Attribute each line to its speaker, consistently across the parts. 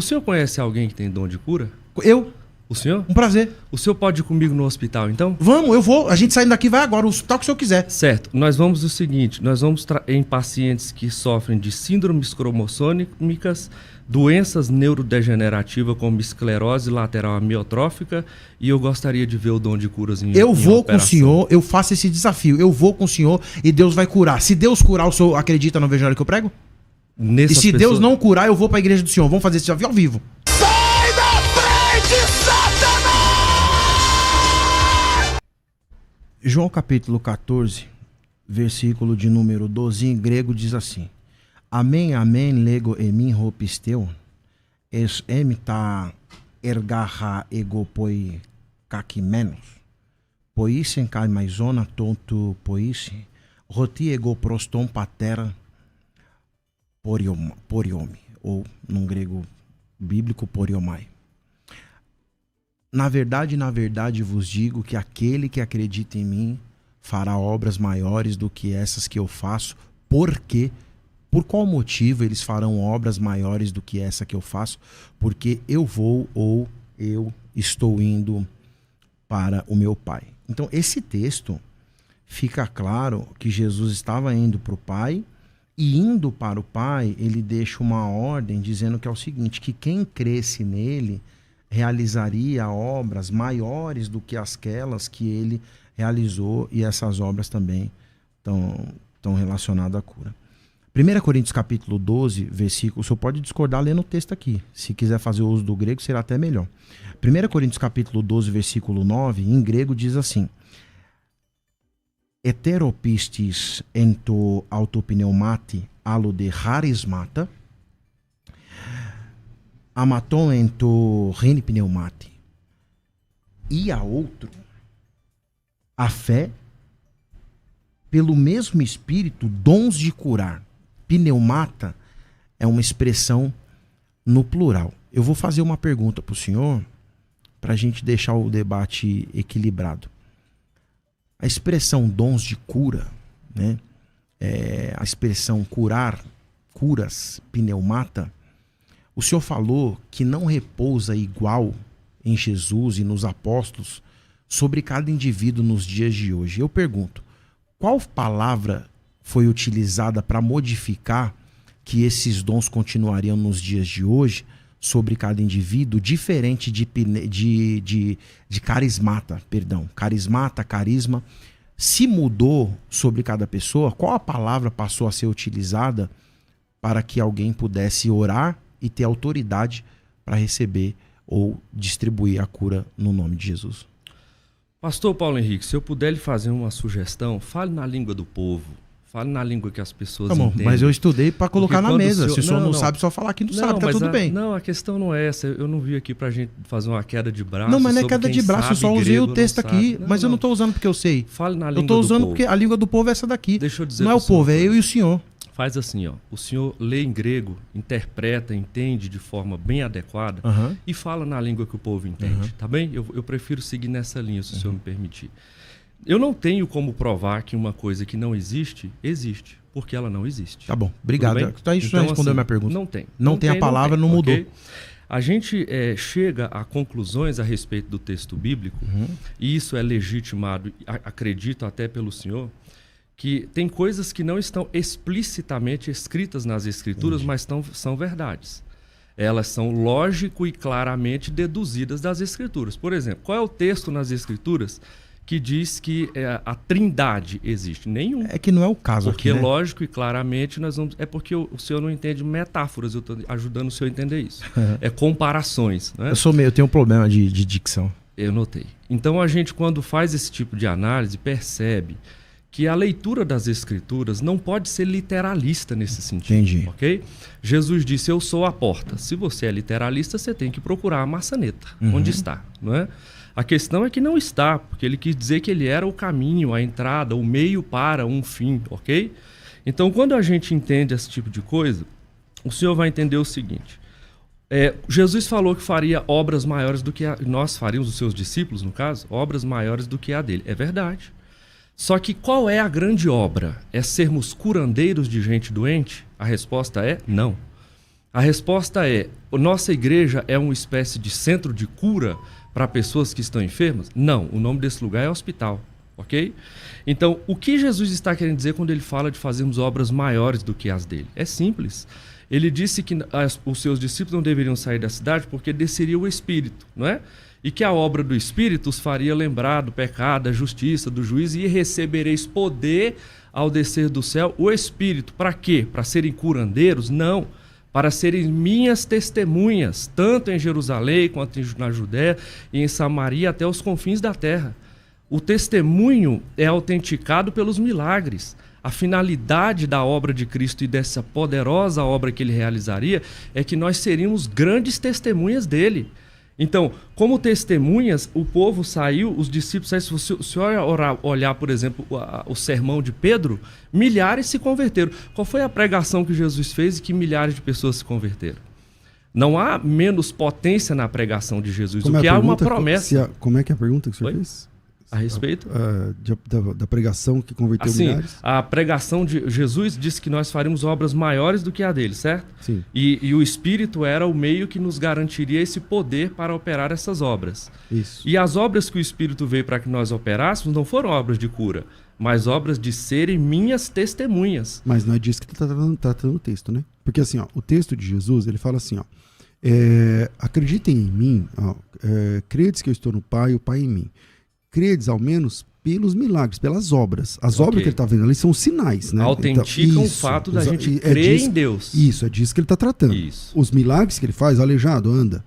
Speaker 1: O senhor conhece alguém que tem dom de cura?
Speaker 2: Eu?
Speaker 1: O senhor?
Speaker 2: Um prazer.
Speaker 1: O senhor pode ir comigo no hospital, então?
Speaker 2: Vamos, eu vou. A gente saindo daqui vai agora, o hospital que o senhor quiser.
Speaker 1: Certo. Nós vamos o seguinte, nós vamos em pacientes que sofrem de síndromes cromossômicas, doenças neurodegenerativas como esclerose lateral amiotrófica, e eu gostaria de ver o dom de curas em
Speaker 2: Eu vou com o
Speaker 1: operação.
Speaker 2: senhor, eu faço esse desafio. Eu vou com o senhor e Deus vai curar. Se Deus curar, o senhor acredita no evangelho que eu prego?
Speaker 1: Nessas
Speaker 2: E se
Speaker 1: pessoas...
Speaker 2: Deus não curar, eu vou pra igreja do senhor. Vamos fazer esse desafio ao vivo.
Speaker 3: Sai da frente, Satanás!
Speaker 2: João capítulo 14, versículo de número 12, em grego diz assim: Amém, amém, lego emin hopisteu, es emta ergaha egopoi kakimenos, poisen kai maisona tonto poisi, roti ego proston patera poriomi, ou num grego bíblico poriomai. Na verdade vos digo que aquele que acredita em mim fará obras maiores do que essas que eu faço. Porque, por qual motivo eles farão obras maiores do que essa que eu faço? Porque eu vou ou eu estou indo para o meu Pai. Então esse texto fica claro que Jesus estava indo para o Pai, e indo para o Pai ele deixa uma ordem dizendo que é o seguinte, que quem cresce nele realizaria obras maiores do que aquelas que ele realizou, e essas obras também estão relacionadas à cura. 1 Coríntios capítulo 12, versículo, o senhor pode discordar lendo o texto aqui, se quiser fazer o uso do grego será até melhor. 1 Coríntios capítulo 12, versículo 9, em grego diz assim: Heteropistis ento autopneumati alo de charismata, amaton ento renipneumati. E a outro, a fé, pelo mesmo Espírito, dons de curar. Pneumata é uma expressão no plural. Eu vou fazer uma pergunta para o senhor, para a gente deixar o debate equilibrado. A expressão dons de cura, né? A expressão curar, curas, pneumata, o senhor falou que não repousa igual em Jesus e nos apóstolos sobre cada indivíduo nos dias de hoje. Eu pergunto, qual palavra foi utilizada para modificar que esses dons continuariam nos dias de hoje sobre cada indivíduo, diferente de carismata, perdão. Carismata, carisma, se mudou sobre cada pessoa, qual a palavra passou a ser utilizada para que alguém pudesse orar e ter autoridade para receber ou distribuir a cura no nome de Jesus?
Speaker 1: Pastor Paulo Henrique, se eu puder lhe fazer uma sugestão, fale na língua do povo. Fale na língua que as pessoas entendem.
Speaker 2: Mas eu estudei para colocar na mesa. Se o senhor não sabe, só falar que não sabe, tá tudo bem.
Speaker 1: Não, a questão não é essa. Eu não vim aqui pra gente fazer uma queda de braço.
Speaker 2: Não, mas não é queda de braço, eu só usei o texto aqui. Mas eu não tô usando porque eu sei.
Speaker 1: Fale na língua do povo.
Speaker 2: Eu tô usando porque a língua do povo é essa daqui.
Speaker 1: Deixa eu dizer.
Speaker 2: Não é o povo, é eu e o senhor.
Speaker 1: Faz assim, ó. O senhor lê em grego, interpreta, entende de forma bem adequada e fala na língua que o povo entende, tá bem? Eu prefiro seguir nessa linha, se o senhor me permitir. Eu não tenho como provar que uma coisa que não existe, existe, porque ela não existe.
Speaker 2: Tá bom, obrigado. Então, isso já respondeu a minha pergunta.
Speaker 1: Não tem.
Speaker 2: Não tem a palavra, não mudou.
Speaker 1: Okay? A gente chega a conclusões a respeito do texto bíblico, e isso é legitimado, acredito até pelo senhor, que tem coisas que não estão explicitamente escritas nas Escrituras, mas são verdades. Elas são lógico e claramente deduzidas das Escrituras. Por exemplo, qual é o texto nas Escrituras que diz que a Trindade existe? Nenhum.
Speaker 2: É que não é o caso
Speaker 1: porque
Speaker 2: aqui, né?
Speaker 1: Lógico e claramente nós vamos... É porque o senhor não entende metáforas, eu estou ajudando o senhor a entender isso. É comparações. Né?
Speaker 2: Eu tenho um problema de dicção.
Speaker 1: Eu notei. Então a gente, quando faz esse tipo de análise, percebe que a leitura das Escrituras não pode ser literalista nesse sentido.
Speaker 2: Entendi.
Speaker 1: Ok? Jesus disse, eu sou a porta. Se você é literalista, você tem que procurar a maçaneta. Onde está, não é? A questão é que não está, porque ele quis dizer que ele era o caminho, a entrada, o meio para um fim, ok? Então, quando a gente entende esse tipo de coisa, o senhor vai entender o seguinte. Jesus falou que faria obras maiores do que nós faríamos, os seus discípulos, no caso, obras maiores do que a dele. É verdade. Só que qual é a grande obra? É sermos curandeiros de gente doente? A resposta é não. A resposta é: nossa igreja é uma espécie de centro de cura para pessoas que estão enfermas? Não, o nome desse lugar é hospital, ok? Então, o que Jesus está querendo dizer quando ele fala de fazermos obras maiores do que as dele? É simples. Ele disse que os seus discípulos não deveriam sair da cidade porque desceria o Espírito, não é? E que a obra do Espírito os faria lembrar do pecado, da justiça, do juízo, e recebereis poder ao descer do céu o Espírito. Para quê? Para serem curandeiros? Não. Para serem minhas testemunhas, tanto em Jerusalém quanto na Judéia e em Samaria até os confins da terra. O testemunho é autenticado pelos milagres. A finalidade da obra de Cristo e dessa poderosa obra que ele realizaria é que nós seríamos grandes testemunhas dele. Então, como testemunhas, o povo saiu, os discípulos saíram. Se o senhor olhar, por exemplo, o sermão de Pedro, milhares se converteram. Qual foi a pregação que Jesus fez e que milhares de pessoas se converteram? Não há menos potência na pregação de Jesus,
Speaker 4: Como
Speaker 1: o que há uma promessa.
Speaker 4: Como é que é a pergunta que o senhor fez?
Speaker 1: A respeito?
Speaker 4: Da pregação que converteu milhares?
Speaker 1: A pregação de Jesus disse que nós faríamos obras maiores do que a dele, certo?
Speaker 4: Sim.
Speaker 1: E o Espírito era o meio que nos garantiria esse poder para operar essas obras.
Speaker 4: Isso.
Speaker 1: E as obras que o Espírito veio para que nós operássemos não foram obras de cura, mas obras de serem minhas testemunhas.
Speaker 4: Mas não é disso que está tratando o texto, né? Porque assim, ó, o texto de Jesus, ele fala assim, ó, acreditem em mim, credes que eu estou no Pai e o Pai em mim. Credes ao menos pelos milagres, pelas obras. As obras que ele está vendo ali são sinais, né?
Speaker 1: Autenticam
Speaker 4: então,
Speaker 1: o fato da gente crer em Deus.
Speaker 4: Isso, é disso que ele está tratando.
Speaker 1: Isso.
Speaker 4: Os milagres que ele faz, aleijado, anda.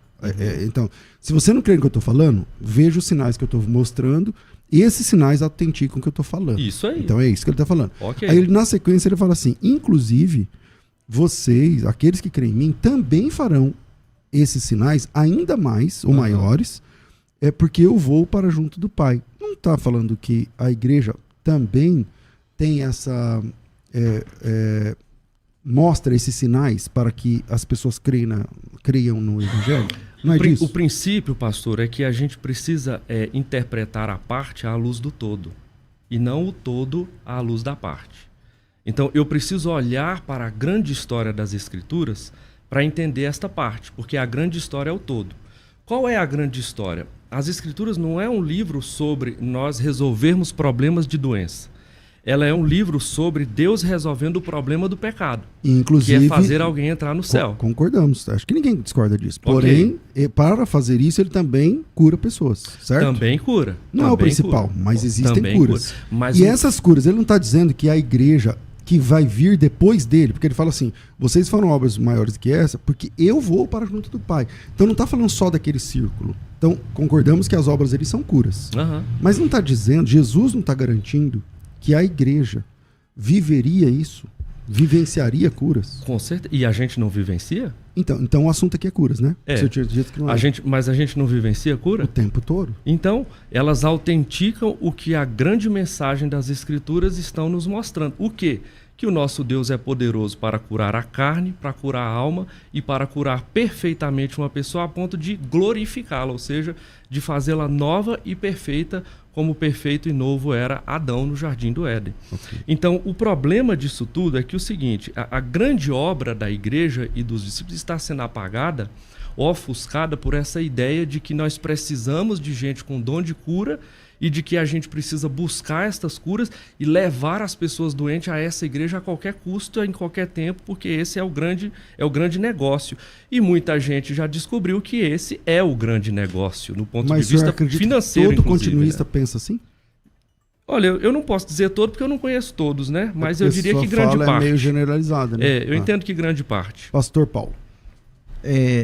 Speaker 4: Então, se você não crê no que eu estou falando, veja os sinais que eu estou mostrando e esses sinais autenticam o que eu estou falando.
Speaker 1: Isso aí.
Speaker 4: Então é isso que ele está falando.
Speaker 1: Okay.
Speaker 4: Aí na sequência ele fala assim, inclusive, vocês, aqueles que creem em mim, também farão esses sinais ainda mais ou maiores, porque eu vou para junto do Pai. Não está falando que a igreja também tem essa... mostra esses sinais para que as pessoas creiam no Evangelho? Não é disso?
Speaker 1: O princípio, pastor, é que a gente precisa interpretar a parte à luz do todo, e não o todo à luz da parte. Então, eu preciso olhar para a grande história das Escrituras para entender esta parte, porque a grande história é o todo. Qual é a grande história? As Escrituras não é um livro sobre nós resolvermos problemas de doença. Ela é um livro sobre Deus resolvendo o problema do pecado,
Speaker 4: inclusive,
Speaker 1: que é fazer alguém entrar no céu.
Speaker 4: Concordamos, acho que ninguém discorda disso. Porém, para fazer isso, ele também cura pessoas, certo?
Speaker 1: Também cura.
Speaker 4: Não
Speaker 1: também
Speaker 4: é o principal,
Speaker 1: cura.
Speaker 4: mas existem
Speaker 1: também
Speaker 4: curas.
Speaker 1: Cura. Mas
Speaker 4: essas curas, ele não está dizendo que a igreja que vai vir depois dele, porque ele fala assim, vocês farão obras maiores que essa, porque eu vou para junto do Pai. Então não está falando só daquele círculo. Então concordamos que as obras dele são curas. Mas não está dizendo, Jesus não está garantindo que a igreja viveria isso, vivenciaria curas.
Speaker 1: Com certeza. E a gente não vivencia?
Speaker 4: Então o assunto aqui é curas, né?
Speaker 1: Se eu tinha dito que não é. Mas a gente não vivencia cura?
Speaker 4: O tempo todo.
Speaker 1: Então, elas autenticam o que a grande mensagem das Escrituras estão nos mostrando. O quê? Que o nosso Deus é poderoso para curar a carne, para curar a alma e para curar perfeitamente uma pessoa a ponto de glorificá-la, ou seja, de fazê-la nova e perfeita, como perfeito e novo era Adão no Jardim do Éden. Okay. Então, o problema disso tudo é que o seguinte, a grande obra da igreja e dos discípulos está sendo apagada, ofuscada por essa ideia de que nós precisamos de gente com dom de cura e de que a gente precisa buscar estas curas e levar as pessoas doentes a essa igreja a qualquer custo, em qualquer tempo, porque esse é o grande negócio. E muita gente já descobriu que esse é o grande negócio, no ponto de vista financeiro.
Speaker 4: Todo continuista pensa assim?
Speaker 1: Olha, eu não posso dizer todo porque eu não conheço todos, né? Mas eu diria que grande parte.
Speaker 4: É meio generalizada, né?
Speaker 1: Eu entendo que grande parte.
Speaker 4: Pastor Paulo.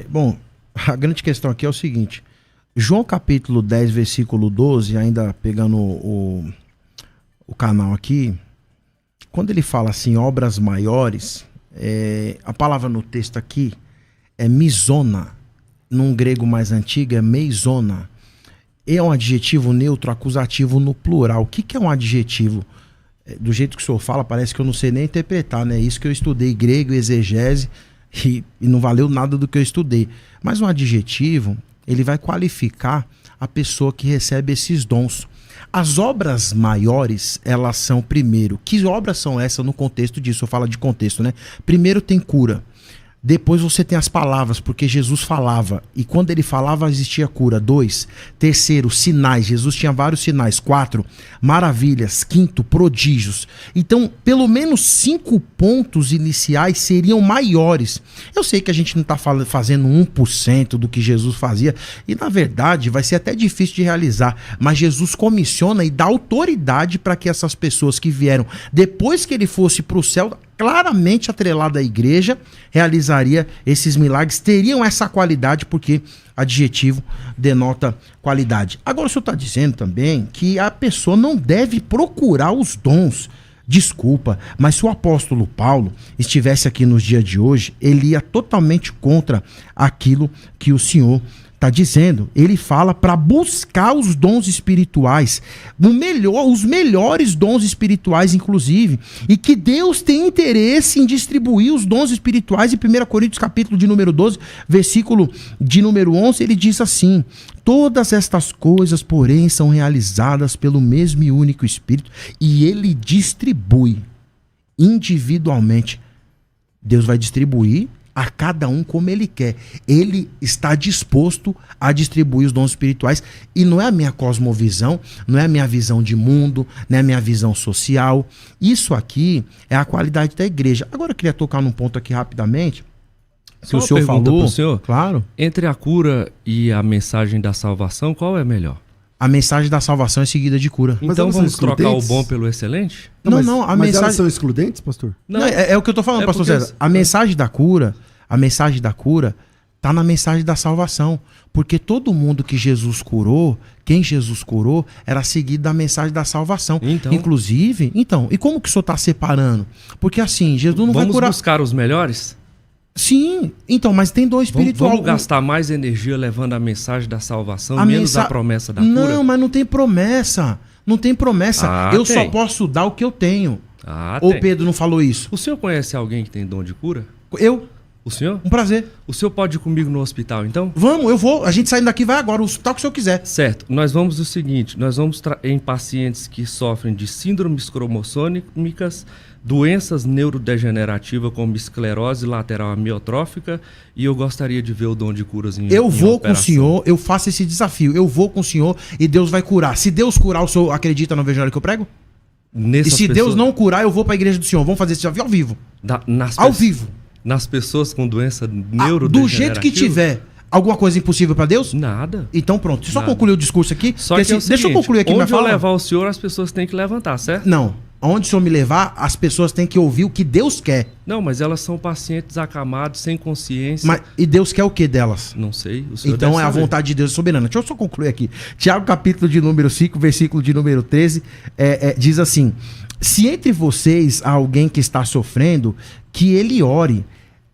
Speaker 2: Bom, a grande questão aqui é o seguinte. João capítulo 10, versículo 12, ainda pegando o canal aqui, quando ele fala assim, obras maiores, a palavra no texto aqui é misona, num grego mais antigo é meizona. É um adjetivo neutro acusativo no plural. O que é um adjetivo? Do jeito que o senhor fala, parece que eu não sei nem interpretar, né? Isso que eu estudei grego, exegese, e não valeu nada do que eu estudei. Mas um adjetivo, ele vai qualificar a pessoa que recebe esses dons. As obras maiores, elas são, primeiro, que obras são essas no contexto disso? Eu falo de contexto, né? Primeiro tem cura. Depois você tem as palavras, porque Jesus falava. E quando ele falava, existia cura. 2. Terceiro, sinais. Jesus tinha vários sinais. 4, maravilhas. 5, prodígios. Então, pelo menos 5 pontos iniciais seriam maiores. Eu sei que a gente não está fazendo 1% do que Jesus fazia. E, na verdade, vai ser até difícil de realizar. Mas Jesus comissiona e dá autoridade para que essas pessoas que vieram depois que ele fosse para o céu, claramente atrelada à igreja, realizaria esses milagres, teriam essa qualidade, porque adjetivo denota qualidade. Agora o senhor está dizendo também que a pessoa não deve procurar os dons. Desculpa, mas se o apóstolo Paulo estivesse aqui nos dias de hoje, ele ia totalmente contra aquilo que o senhor está dizendo. Ele fala para buscar os dons espirituais, os melhores dons espirituais, inclusive, e que Deus tem interesse em distribuir os dons espirituais. Em 1 Coríntios capítulo de número 12, versículo de número 11, ele diz assim: todas estas coisas, porém, são realizadas pelo mesmo e único Espírito, e ele distribui individualmente. Deus vai distribuir a cada um como ele quer. Ele está disposto a distribuir os dons espirituais. E não é a minha cosmovisão, não é a minha visão de mundo, não é a minha visão social. Isso aqui é a qualidade da igreja. Agora eu queria tocar num ponto aqui rapidamente. Se o senhor falou,
Speaker 1: pro senhor,
Speaker 2: claro.
Speaker 1: Entre a cura e a mensagem da salvação, qual é melhor?
Speaker 2: A mensagem da salvação é seguida de cura.
Speaker 1: Então vamos trocar o bom pelo excelente?
Speaker 4: Mas elas são excludentes, pastor?
Speaker 2: Não, é o que eu tô falando, pastor César. A mensagem da cura está na mensagem da salvação. Porque todo mundo que Jesus curou, quem Jesus curou, era seguido da mensagem da salvação.
Speaker 1: Então,
Speaker 2: inclusive, e como que o senhor está separando? Porque assim, Jesus não vai curar...
Speaker 1: Vamos buscar os melhores?
Speaker 2: Sim, então, mas tem dom espiritual.
Speaker 1: Vamos gastar mais energia levando a mensagem da salvação, menos a promessa da cura?
Speaker 2: Não, mas não tem promessa. Não tem promessa. Só posso dar o que eu tenho. Ou Pedro não falou isso?
Speaker 1: O senhor conhece alguém que tem dom de cura?
Speaker 2: Eu.
Speaker 1: O senhor?
Speaker 2: Um prazer.
Speaker 1: O senhor pode ir comigo no hospital, então?
Speaker 2: Vamos, eu vou. A gente saindo daqui vai agora, o hospital que o senhor quiser.
Speaker 1: Certo. Nós vamos o seguinte, nós vamos em pacientes que sofrem de síndromes cromossômicas, doenças neurodegenerativas como esclerose lateral amiotrófica, e eu gostaria de ver o dom de curas em
Speaker 2: Eu vou com o senhor, eu faço esse desafio. Eu vou com o senhor e Deus vai curar. Se Deus curar, o senhor acredita no evangelho que eu prego? E se Deus não curar, eu vou para a igreja do senhor. Vamos fazer esse desafio ao vivo. Ao vivo.
Speaker 1: Nas pessoas com doença neurodegenerativa?
Speaker 2: Do jeito que tiver. Alguma coisa impossível para Deus?
Speaker 1: Nada.
Speaker 2: Então pronto. Deixa eu só concluir o discurso aqui.
Speaker 1: Só que
Speaker 2: assim, deixa eu concluir aqui minha fala.
Speaker 1: Onde eu levar o senhor, as pessoas têm que levantar, certo?
Speaker 2: Não. Onde o senhor me levar, as pessoas têm que ouvir o que Deus quer.
Speaker 1: Não, mas elas são pacientes acamados, sem consciência.
Speaker 2: E Deus quer o que delas?
Speaker 1: Não sei. O senhor
Speaker 2: então é a vontade de Deus soberana. Deixa eu só concluir aqui. Tiago capítulo de número 5, versículo de número 13, diz assim: se entre vocês há alguém que está sofrendo, que ele ore.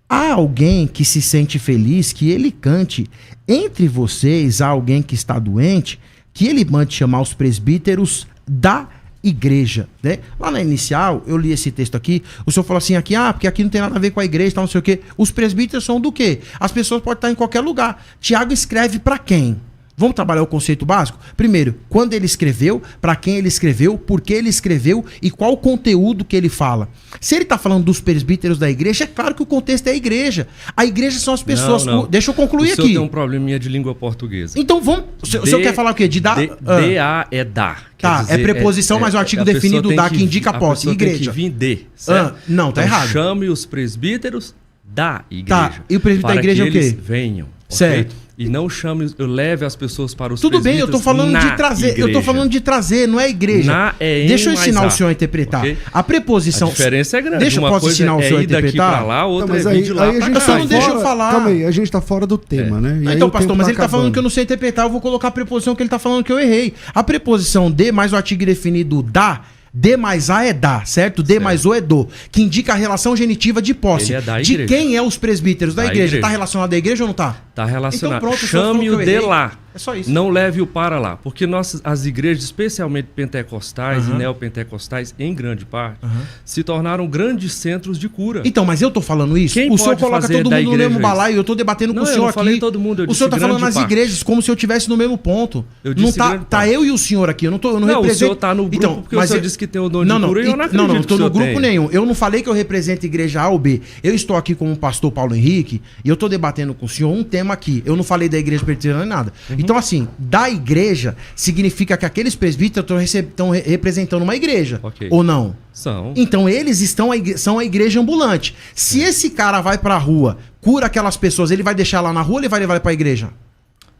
Speaker 2: Há alguém que se sente feliz, que ele cante. Entre vocês há alguém que está doente, que ele mande chamar os presbíteros da igreja, né? Lá na inicial, eu li esse texto aqui, o senhor falou assim, porque aqui não tem nada a ver com a igreja, não sei o quê. Os presbíteros são do quê? As pessoas podem estar em qualquer lugar. Tiago escreve para quem? Vamos trabalhar o conceito básico? Primeiro, quando ele escreveu, para quem ele escreveu, por que ele escreveu e qual o conteúdo que ele fala. Se ele está falando dos presbíteros da igreja, é claro que o contexto é a igreja. A igreja são as pessoas. Não. Deixa eu concluir aqui. O senhor
Speaker 1: tem um probleminha de língua portuguesa.
Speaker 2: Então vamos. O senhor quer falar o quê? De dar?
Speaker 1: D-A é dar.
Speaker 2: Tá, dizer, é preposição, mas o artigo definido da que indica posse. Igreja.
Speaker 1: Tem que vir de, certo?
Speaker 2: Não, tá errado.
Speaker 1: Chame os presbíteros da igreja.
Speaker 2: Tá, e o presbítero da igreja é o quê?
Speaker 1: Eles venham.
Speaker 2: Certo.
Speaker 1: Okay? E não chame, leve as pessoas para os
Speaker 2: Tudo bem, eu tô falando de trazer. Igreja. Eu tô falando de trazer, não é igreja. Deixa eu ensinar o senhor a interpretar. Okay? A preposição.
Speaker 1: A diferença é grande.
Speaker 2: Deixa eu posso ensinar o senhor a interpretar.
Speaker 1: Daqui pra lá, outra
Speaker 4: mas
Speaker 1: aí, de lá
Speaker 4: aí a gente
Speaker 2: não deixa eu falar.
Speaker 4: Calma aí, a gente tá fora do tema, né? E
Speaker 2: então, pastor, mas ele tá falando que eu não sei interpretar, eu vou colocar a preposição que ele tá falando que eu errei. A preposição de mais o artigo definido da. D mais A é da, certo? D mais O é do, que indica a relação genitiva de posse.
Speaker 1: Ele é da
Speaker 2: igreja. De quem é os presbíteros da igreja? Tá relacionado à igreja ou não tá?
Speaker 1: Tá relacionado.
Speaker 2: Então pronto,
Speaker 1: chame o de lá.
Speaker 2: É só isso.
Speaker 1: Não leve-o para lá. Porque as igrejas, especialmente pentecostais e neopentecostais, em grande parte, se tornaram grandes centros de cura.
Speaker 2: Então, mas eu tô falando isso?
Speaker 1: Quem
Speaker 2: o senhor
Speaker 1: pode
Speaker 2: coloca
Speaker 1: fazer
Speaker 2: todo
Speaker 1: da
Speaker 2: mundo no
Speaker 1: igreja
Speaker 2: mesmo balaio. Eu tô debatendo com
Speaker 1: Não,
Speaker 2: o
Speaker 1: eu
Speaker 2: senhor
Speaker 1: não
Speaker 2: aqui.
Speaker 1: falei todo mundo, eu
Speaker 2: O
Speaker 1: disse
Speaker 2: senhor tá falando
Speaker 1: grande
Speaker 2: nas
Speaker 1: parte.
Speaker 2: igrejas como se eu estivesse no mesmo ponto.
Speaker 1: Eu
Speaker 2: Não
Speaker 1: disse
Speaker 2: tá,
Speaker 1: grande
Speaker 2: tá
Speaker 1: parte.
Speaker 2: eu e o senhor aqui. Eu não
Speaker 1: Não,
Speaker 2: represento...
Speaker 1: o senhor tá no grupo
Speaker 2: então,
Speaker 1: porque o
Speaker 2: mas
Speaker 1: senhor disse que tem o dom de cura e eu não acredito
Speaker 2: não tô
Speaker 1: que o
Speaker 2: no
Speaker 1: senhor
Speaker 2: grupo
Speaker 1: tenha.
Speaker 2: nenhum. Eu não falei que eu represento a igreja A ou B. Eu estou aqui com o pastor Paulo Henrique e eu tô debatendo com o senhor um tema aqui. Eu não falei da igreja presbiteriana nem nada. Então, assim, da igreja significa que aqueles presbíteros estão representando uma igreja.
Speaker 1: Ok.
Speaker 2: Ou não?
Speaker 1: São.
Speaker 2: Então eles são a igreja ambulante. Se esse cara vai pra rua, cura aquelas pessoas, ele vai deixar lá na rua ou ele vai levar pra igreja?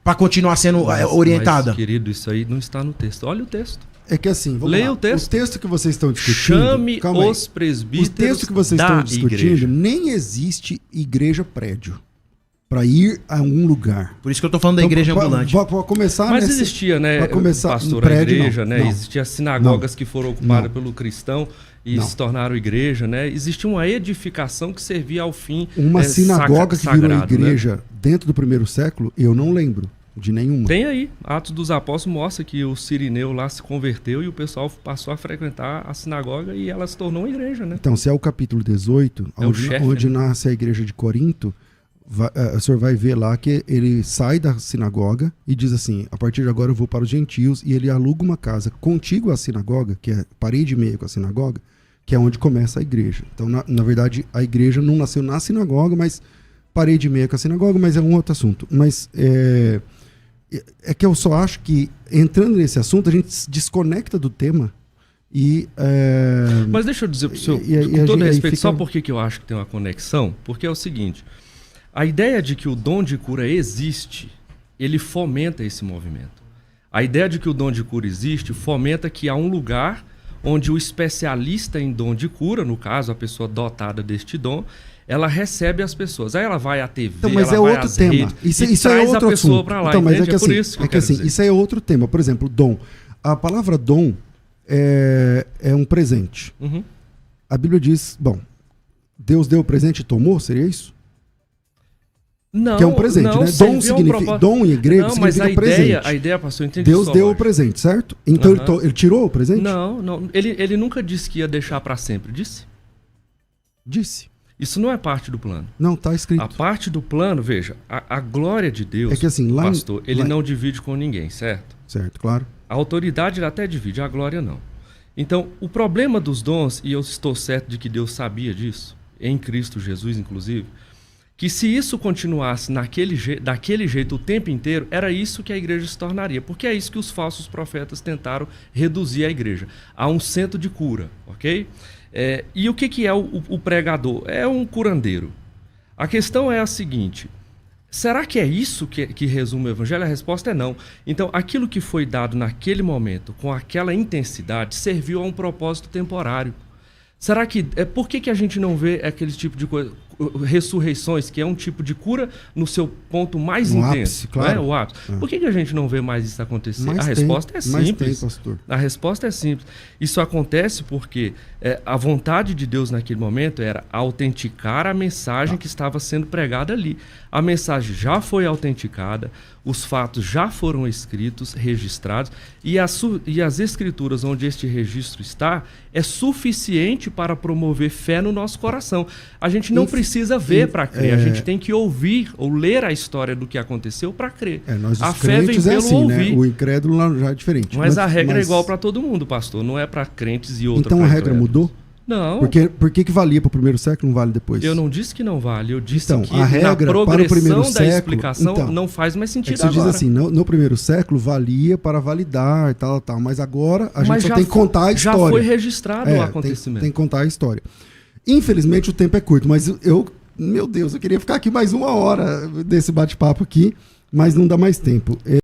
Speaker 2: Pra continuar sendo orientada?
Speaker 1: Mas, querido, isso aí não está no texto. Olha o texto.
Speaker 4: É que assim, vamos
Speaker 1: Leia
Speaker 4: lá.
Speaker 1: o texto.
Speaker 4: O texto que vocês estão discutindo...
Speaker 1: Chame
Speaker 4: calma aí.
Speaker 1: os presbíteros
Speaker 4: O texto que vocês
Speaker 1: da
Speaker 4: estão discutindo,
Speaker 1: igreja.
Speaker 4: nem existe igreja prédio para ir a algum lugar.
Speaker 2: Por isso que eu tô falando da igreja ambulante.
Speaker 4: Para começar
Speaker 1: Mas
Speaker 4: nessa-
Speaker 1: existia, né,
Speaker 4: pra começar,
Speaker 1: pastor,
Speaker 4: no
Speaker 1: a
Speaker 4: prédio,
Speaker 1: igreja,
Speaker 4: não,
Speaker 1: né?
Speaker 4: não.
Speaker 1: Existia sinagogas
Speaker 4: Não.
Speaker 1: que foram ocupadas
Speaker 4: Não.
Speaker 1: pelo cristão e
Speaker 4: Não.
Speaker 1: se tornaram igreja, né? Existia uma edificação que servia ao fim
Speaker 4: Uma sinagoga que virou
Speaker 1: sagrado,
Speaker 4: igreja
Speaker 1: né?
Speaker 4: dentro do primeiro século, eu não lembro de nenhuma.
Speaker 1: Tem aí, Atos dos Apóstolos mostra que o Cirineu lá se converteu e o pessoal passou a frequentar a sinagoga e ela se tornou uma igreja, né?
Speaker 4: Então, se é o capítulo 18,
Speaker 1: É o
Speaker 4: onde,
Speaker 1: chefe,
Speaker 4: onde
Speaker 1: né?
Speaker 4: nasce a igreja de Corinto, o senhor vai ver lá que ele sai da sinagoga e diz assim, a partir de agora eu vou para os gentios, e ele aluga uma casa contígua à sinagoga, que é parede e meia com a sinagoga, que é onde começa a igreja. Então, na verdade, a igreja não nasceu na sinagoga, mas parede e meia com a sinagoga, mas é um outro assunto. Mas é que eu só acho que, entrando nesse assunto, a gente se desconecta do tema e...
Speaker 1: Mas deixa eu dizer pro senhor,
Speaker 4: E- e
Speaker 1: com
Speaker 4: a
Speaker 1: todo
Speaker 4: gente-
Speaker 1: respeito,
Speaker 4: aí
Speaker 1: só
Speaker 4: fica-
Speaker 1: porque que eu acho que tem uma conexão, porque é o seguinte, a ideia de que o dom de cura existe, ele fomenta esse movimento. A ideia de que o dom de cura existe fomenta que há um lugar onde o especialista em dom de cura, no caso a pessoa dotada deste dom, ela recebe as pessoas. Aí ela vai à TV,
Speaker 4: Então, mas
Speaker 1: ela
Speaker 4: é
Speaker 1: vai
Speaker 4: outro
Speaker 1: às
Speaker 4: tema.
Speaker 1: redes
Speaker 4: Isso
Speaker 1: e
Speaker 4: é
Speaker 1: traz
Speaker 4: outro
Speaker 1: a pessoa
Speaker 4: assunto.
Speaker 1: para lá,
Speaker 4: Então, mas
Speaker 1: entende?
Speaker 4: é que
Speaker 1: É por
Speaker 4: assim,
Speaker 1: isso que eu quero dizer.
Speaker 4: isso é outro tema. Por exemplo, dom. A palavra dom é um presente.
Speaker 1: Uhum.
Speaker 4: A Bíblia diz, bom, Deus deu o presente e tomou, seria isso?
Speaker 1: Não,
Speaker 4: Que é um presente,
Speaker 1: não,
Speaker 4: né?
Speaker 1: serviu
Speaker 4: Dom
Speaker 1: um
Speaker 4: significa,
Speaker 1: propósito.
Speaker 4: dom em grego
Speaker 1: Não, mas
Speaker 4: significa presente.
Speaker 1: a ideia, pastor, eu entendi
Speaker 4: Deus
Speaker 1: sua
Speaker 4: deu o
Speaker 1: lógica.
Speaker 4: presente, certo? Então
Speaker 1: Aham.
Speaker 4: ele tirou o presente?
Speaker 1: Não, ele nunca disse que ia deixar para sempre, disse?
Speaker 4: Disse.
Speaker 1: Isso não é parte do plano.
Speaker 4: Não, tá escrito.
Speaker 1: A parte do plano, veja, a glória de Deus,
Speaker 4: É que assim, lá em-
Speaker 1: pastor, ele
Speaker 4: lá-
Speaker 1: não divide com ninguém, certo?
Speaker 4: Certo, claro.
Speaker 1: A autoridade ele até divide, a glória não. Então, o problema dos dons, e eu estou certo de que Deus sabia disso, em Cristo Jesus, inclusive, que se isso continuasse daquele jeito o tempo inteiro, era isso que a igreja se tornaria. Porque é isso que os falsos profetas tentaram reduzir a igreja. A um centro de cura, ok? E o que é o pregador? É um curandeiro. A questão é a seguinte: será que é isso que resume o evangelho? A resposta é não. Então, aquilo que foi dado naquele momento, com aquela intensidade, serviu a um propósito temporário. Será que... por que a gente não vê aquele tipo de coisa? Ressurreições, que é um tipo de cura no seu ponto mais
Speaker 4: No
Speaker 1: intenso.
Speaker 4: ápice, claro.
Speaker 1: Não é? O ápice. Por que a gente não vê mais isso acontecer?
Speaker 4: Mas
Speaker 1: A
Speaker 4: tem,
Speaker 1: resposta é
Speaker 4: mas
Speaker 1: simples.
Speaker 4: tem, pastor.
Speaker 1: A resposta é simples. Isso acontece porque a vontade de Deus naquele momento era autenticar a mensagem que estava sendo pregada ali. A mensagem já foi autenticada, os fatos já foram escritos, registrados, e as escrituras onde este registro está é suficiente para promover fé no nosso coração. A gente não precisa ver para crer, a gente tem que ouvir ou ler a história do que aconteceu para crer.
Speaker 4: Nós,
Speaker 1: A
Speaker 4: os
Speaker 1: fé vem
Speaker 4: crentes, é
Speaker 1: pelo
Speaker 4: assim,
Speaker 1: ouvir.
Speaker 4: né? O incrédulo lá já é diferente.
Speaker 1: Mas a regra é igual para todo mundo, pastor. Não é para crentes e outra
Speaker 4: Então a
Speaker 1: pra
Speaker 4: regra
Speaker 1: incrédulos.
Speaker 4: mudou?
Speaker 1: Não.
Speaker 4: Por que vale para o primeiro século e não vale depois?
Speaker 1: Eu não disse que não vale. Eu disse
Speaker 4: Então,
Speaker 1: que
Speaker 4: a regra
Speaker 1: na
Speaker 4: para o
Speaker 1: progressão
Speaker 4: primeiro
Speaker 1: da
Speaker 4: século,
Speaker 1: explicação
Speaker 4: então,
Speaker 1: não faz mais
Speaker 4: É
Speaker 1: sentido
Speaker 4: que você
Speaker 1: agora.
Speaker 4: diz assim, no primeiro século valia para validar e tal, mas agora a gente
Speaker 1: Mas
Speaker 4: só
Speaker 1: já
Speaker 4: tem que contar a
Speaker 1: já
Speaker 4: história.
Speaker 1: foi registrado o acontecimento.
Speaker 4: Tem que contar a história. Infelizmente o tempo é curto, mas meu Deus, eu queria ficar aqui mais 1 hora desse bate-papo aqui, mas não dá mais tempo.